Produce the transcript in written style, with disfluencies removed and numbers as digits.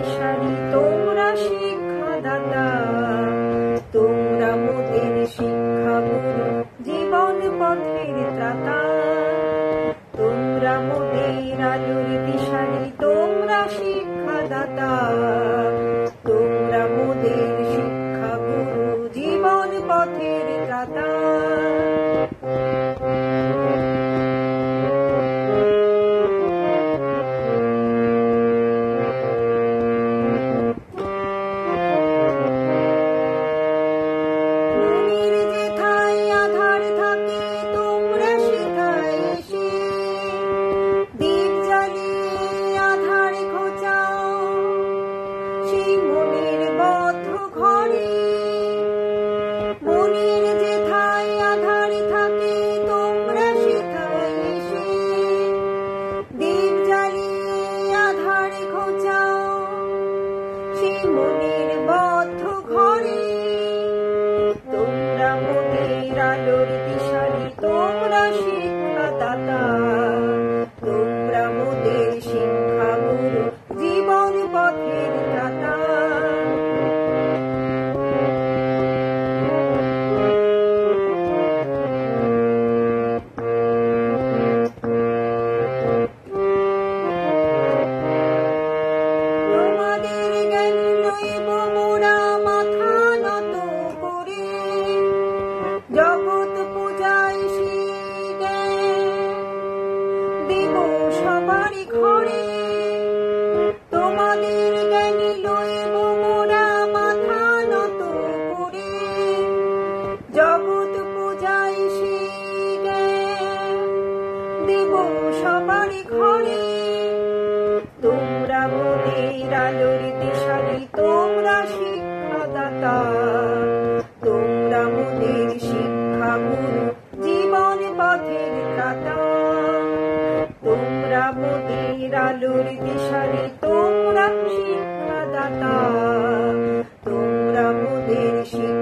দিশারি তোমরা শিক্ষাদাতা, তোমরা মোদের শিক্ষা গুরু, জীবন পথের ত্রাতা। তোমরা মোদের আলোর দিশারি, তোমরা শিক্ষাদাতা, তোমরা মোদের শিক্ষা গুরু, জীবন পথের ত্রাতা। মনের বদ্ধ ঘরে তোমরা মোদের আলোর দিশারি, তোমরা শিক্ষাদাতা, তোমরা মোদের শিক্ষা গুরু, জীবন পথের ত্রাতা। জগৎ পূজায় শিগে দেব সবারই ঘরে, তোমাদের জ্ঞানী লইব মোরা মাথা নত করে। জগৎ পূজায় শিগে দেব সবারই ঘরে, তোমরা মোদের আলোর দিশারি, তোমরা শিক্ষাদাতা, তোমরা মোদের শিক্ষা গুরু, জীবন পথের ত্রাতা। তোমরা মোদের আলোর দিশারি, তোমরা শিক্ষাদাতা, তোমরা মোদের শিক্ষা